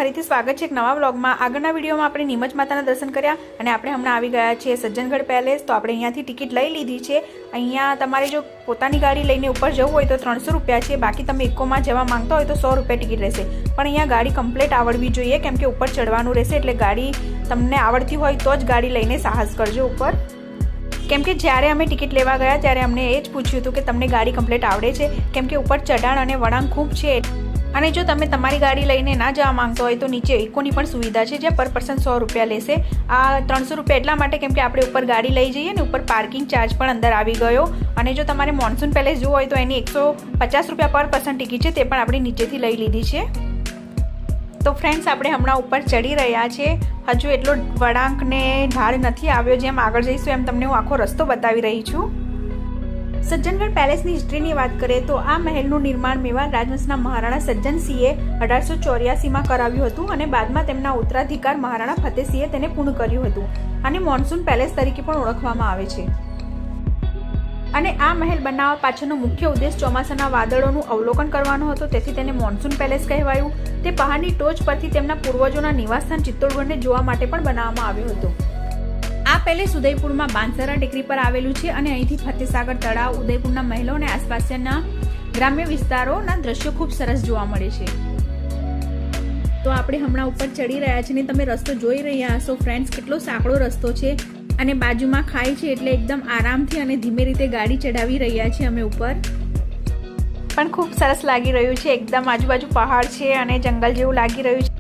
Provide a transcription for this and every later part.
ફરીથી સ્વાગત છે એક નવા વ્લોગમાં। આગળના વિડીયોમાં આપણે નીમચ માતાના દર્શન કર્યા અને આપણે હમણાં આવી ગયા છીએ સજ્જનગઢ પેલેસ। તો આપણે અહીંયાથી ટિકિટ લઈ લીધી છે। અહીંયા તમારે જો પોતાની ગાડી લઈને ઉપર જવું હોય તો 300 રૂપિયા છે, બાકી તમે ઇકોમાં જવા માંગતા હોય તો 100 રૂપિયા ટિકિટ રહેશે। પણ અહીંયા ગાડી કમ્પ્લીટ આવડવી જોઈએ, કેમ કે ઉપર ચડવાનું રહેશે, એટલે ગાડી તમને આવડતી હોય તો જ ગાડી લઈને સાહસ કરજો ઉપર। કેમ કે જ્યારે અમે ટિકિટ લેવા ગયા ત્યારે અમને એ જ પૂછ્યું હતું કે તમને ગાડી કમ્પ્લીટ આવડે છે, કેમ કે ઉપર ચઢાણ અને વળાંક ખૂબ છે। અને જો તમે તમારી ગાડી લઈને ના જવા માંગતો હોય તો નીચે ઇકોની પણ સુવિધા છે, જ્યાં પર પર્સન 100 રૂપિયા લેશે। આ 300 રૂપિયા એટલા માટે કેમ કે આપણે ઉપર ગાડી લઈ જઈએ ને ઉપર પાર્કિંગ ચાર્જ પણ અંદર આવી ગયો। અને જો તમારે મોન્સૂન પેલેસ જોવું હોય તો એની 150 રૂપિયા પર પર્સન ટિકિટ છે, તે પણ આપણે નીચેથી લઈ લીધી છે। તો ફ્રેન્ડ્સ, આપણે હમણાં ઉપર ચડી રહ્યા છે। હજુ એટલો વળાંક ને ઢાળ નથી આવ્યો, જેમ આગળ જઈશું એમ તમને હું આખો રસ્તો બતાવી રહી છું। સજ્જનગઢ પેલેસની હિસ્ટ્રીની વાત કરીએ તો આ મહેલનું નિર્માણ મેવાડ રાજવંશના મહારાણા સજ્જનસિંહે 1884માં કરાવ્યું હતું અને બાદમાં તેમના ઉત્તરાધિકાર મહારાણા ફતેહસિંહે તેને પૂર્ણ કર્યું હતું અને મોન્સૂન પેલેસ તરીકે પણ ઓળખવામાં આવે છે। અને આ મહેલ બનાવવા પાછળનો મુખ્ય ઉદ્દેશ ચોમાસાના વાદળોનું અવલોકન કરવાનો હતો, તેથી તેને મોન્સૂન પેલેસ કહેવાયું। તે પહાડની ટોચ પરથી તેમના પૂર્વજોના નિવાસસ્થાન ચિત્તોડગઢને જોવા માટે પણ બનાવવામાં આવ્યો હતો। આ પેલેસ ઉદયપુરમાં બાંસરા ટેકરી પર આવેલું છે અને અહીંથી ફતેસાગર તળાવ, ઉદયપુરના મહેલો અને આસપાસના ગ્રામ્ય વિસ્તારોના દ્રશ્યો ખૂબ સરસ જોવા મળે છે। તો આપણે હમણાં ઉપર ચડી રહ્યા છીએ ને તમે રસ્તો જોઈ રહ્યા હશો ફ્રેન્ડ્સ, કેટલો સાંકડો રસ્તો છે અને બાજુમાં ખાઈ છે, એટલે એકદમ આરામથી અને ધીમે રીતે ગાડી ચડાવી રહ્યા છીએ અમે ઉપર। પણ ખૂબ સરસ લાગી રહ્યું છે, એકદમ આજુબાજુ પહાડ છે અને જંગલ જેવું લાગી રહ્યું છે।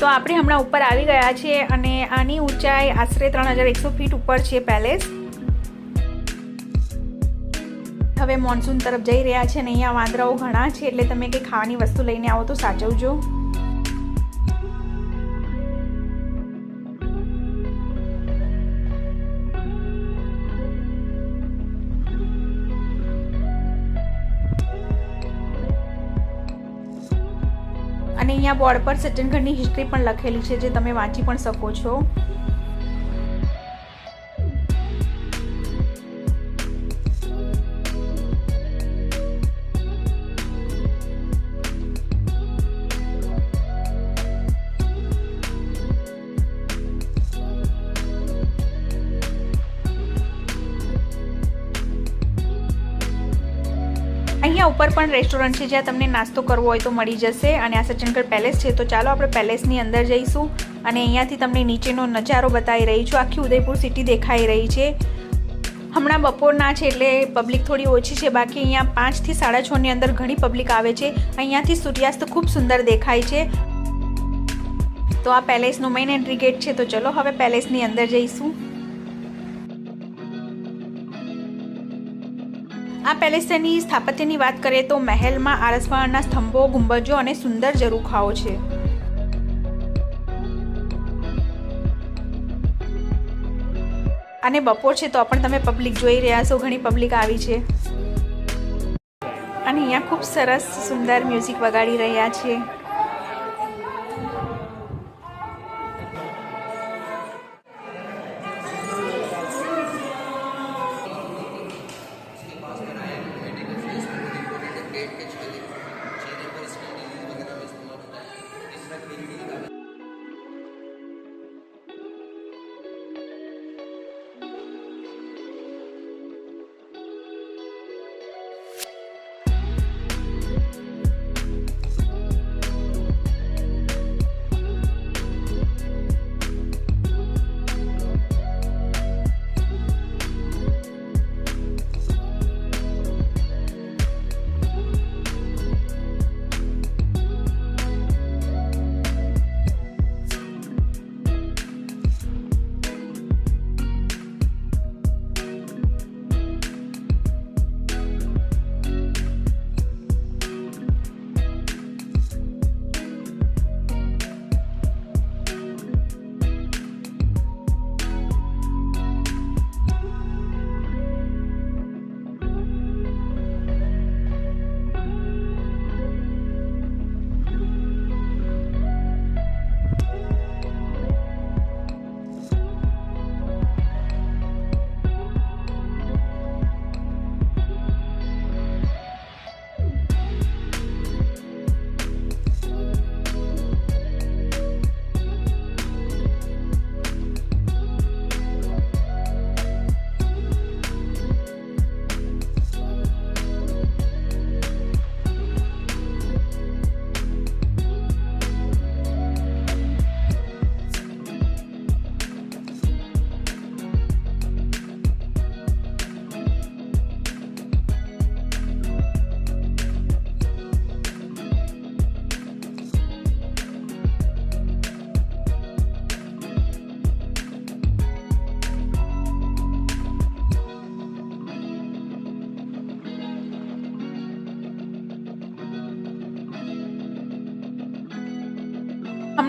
તો આપણે હમણાં ઉપર આવી ગયા છીએ અને આની ઊંચાઈ આશરે 3100 ફીટ ઉપર છે પેલેસ। હવે મોન્સૂન તરફ જઈ રહ્યા છે અને અહીંયા વાંદરાઓ ઘણા છે, એટલે તમે કંઈ ખાવાની વસ્તુ લઈને આવો તો સાચવજો। અને અહીંયા બોર્ડ પર સજ્જનગઢની હિસ્ટ્રી પણ લખેલી છે, જે તમે વાંચી પણ શકો છો। અહીંયા ઉપર પણ રેસ્ટોરન્ટ છે, જ્યાં તમને નાસ્તો કરવો હોય તો મળી જશે। અને આ સજ્જનગઢ પેલેસ છે, તો ચાલો આપણે પેલેસની અંદર જઈશું અને અહીંયાથી તમને નીચેનો નજારો બતાવી રહી છું। આખી ઉદયપુર સિટી દેખાઈ રહી છે। હમણાં બપોરના છે એટલે પબ્લિક થોડી ઓછી છે, બાકી અહીંયા 5 થી 6:30 ની અંદર ઘણી પબ્લિક આવે છે। અહીંયાથી સૂર્યાસ્ત ખૂબ સુંદર દેખાય છે। તો આ પેલેસનો મેઇન એન્ટ્રી ગેટ છે, તો ચલો હવે પેલેસની અંદર જઈશું। આ પેલેસની સ્થાપત્યની વાત કરીએ તો મહેલમાં આરસપહાણના સ્તંભો, ગુંબજો અને સુંદર ઝરૂખાઓ છે। અને બપોર છે તો પણ તમે પબ્લિક જોઈ રહ્યા છો, ઘણી પબ્લિક આવી છે અને અહીંયા ખૂબ સરસ સુંદર મ્યુઝિક વગાડી રહ્યા છે।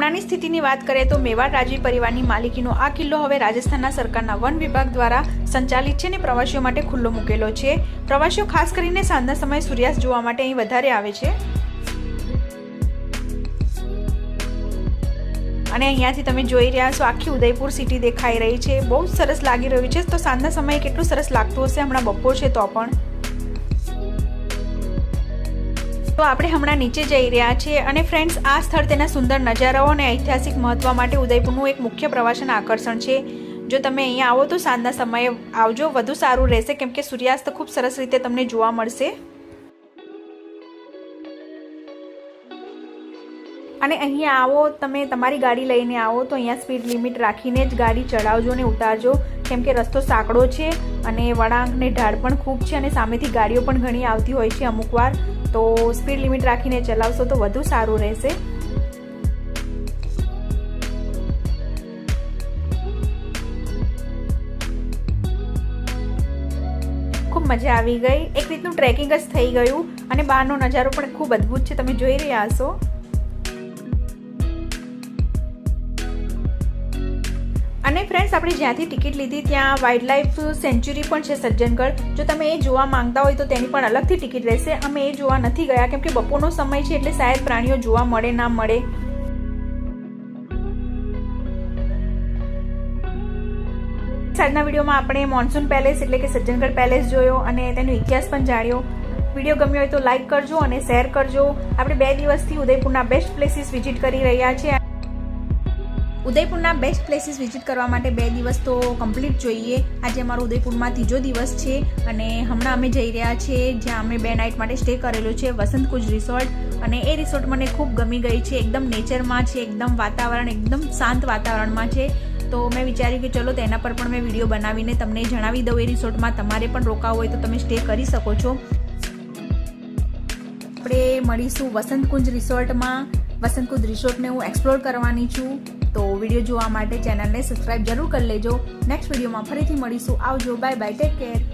હમણાંની સ્થિતિની વાત કરીએ તો મેવાડ રાજવી પરિવારની માલિકીનો આ કિલ્લો હવે રાજસ્થાનના સરકારના વન વિભાગ દ્વારા સંચાલિત છે અને પ્રવાસીઓ માટે ખુલ્લો મૂકેલો છે. પ્રવાસીઓ ખાસ કરીને સાંજના સમયે સૂર્યાસ્ત જોવા માટે અહીં વધારે આવે છે. અને અહીંયાથી તમે જોઈ રહ્યા છો આખી ઉદયપુર સિટી દેખાઈ રહી છે. બહુ જ સરસ લાગી રહ્યું છે. તો સાંજના સમયે કેટલું સરસ લાગતું હશે. હમણાં બપોર છે તો પણ. તો આપણે હમણાં નીચે જઈ રહ્યા છીએ અને ફ્રેન્ડ્સ આ સ્થળ તેના સુંદર નજારાઓ અને ઐતિહાસિક મહત્વ માટે ઉદયપુરનું એક મુખ્ય પ્રવાસન આકર્ષણ છે. જો તમે અહીંયા આવો તો સાંજના સમયે આવજો, વધુ સારું રહેશે કેમ કે સૂર્યાસ્ત ખૂબ સરસ રીતે તમને જોવા મળશે. અને અહીંયા આવો તમે તમારી ગાડી લઈને આવો તો અહીંયા સ્પીડ લિમિટ રાખીને જ ગાડી ચડાવજો અને ઉતારજો કેમ કે રસ્તો સાંકડો છે અને વળાંક ને ઢાળ પણ ખૂબ છે અને સામેથી ગાડીઓ પણ ઘણી આવતી હોય છે અમુક વાર. તો સ્પીડ લિમિટ રાખીને ચલાવશો તો વધુ સારું રહેશે. ખૂબ મજા આવી ગઈ. એક રીતનું ટ્રેકિંગ જ થઈ ગયું અને બહારનો નજારો પણ ખૂબ અદ્ભુત છે. તમે જોઈ રહ્યા હશો. અને ફ્રેન્ડ્સ આપણે જ્યાંથી ટિકિટ લીધી ત્યાં વાઇલ્ડ લાઈફ સેન્ચ્યુરી પણ છે સજ્જનગઢ. જો તમે એ જોવા માંગતા હોય તો તેની પણ અલગથી ટિકિટ રહેશે. અમે એ જોવા નથી ગયા કેમ કે બપોરનો સમય છે એટલે શાયદ પ્રાણીઓ જોવા મળે ના મળે. આજના વિડીયોમાં આપણે મોન્સૂન પેલેસ એટલે કે સજ્જનગઢ પેલેસ જોયો અને તેનો ઇતિહાસ પણ જાણ્યો. વિડીયો ગમ્યો હોય તો લાઇક કરજો અને શેર કરજો. આપણે 2 દિવસથી ઉદયપુરના બેસ્ટ પ્લેસીસ વિઝિટ કરી રહ્યા છીએ. ઉદયપુરના બેસ્ટ પ્લેસીસ વિઝિટ કરવા માટે 2 દિવસ તો કમ્પ્લીટ જોઈએ. આજે અમારો ઉદયપુરમાં 3જો દિવસ છે અને હમણાં અમે જઈ રહ્યા છીએ જ્યાં અમે 2 નાઇટ માટે સ્ટે કરેલો છે, વસંતકુંજ રિસોર્ટ. અને એ રિસોર્ટ મને ખૂબ ગમી ગઈ છે. એકદમ નેચરમાં છે, એકદમ વાતાવરણ એકદમ શાંત વાતાવરણમાં છે. તો મેં વિચાર્યું કે ચલો તેના પર પણ મેં વિડીયો બનાવીને તમને જણાવી દઉં. એ રિસોર્ટમાં તમારે પણ રોકાવું હોય તો તમે સ્ટે કરી શકો છો. આપણે મળીશું વસંતકુંજ રિસોર્ટમાં. વસંતકુંજ રિસોર્ટને હું એક્સપ્લોર કરવાની છું. તો વિડીયો જોવા માટે ચેનલને સબસ્ક્રાઇબ જરૂર કરી લેજો. નેક્સ્ટ વિડીયોમાં ફરીથી મળીશું. આવજો, બાય બાય, ટેક કેર.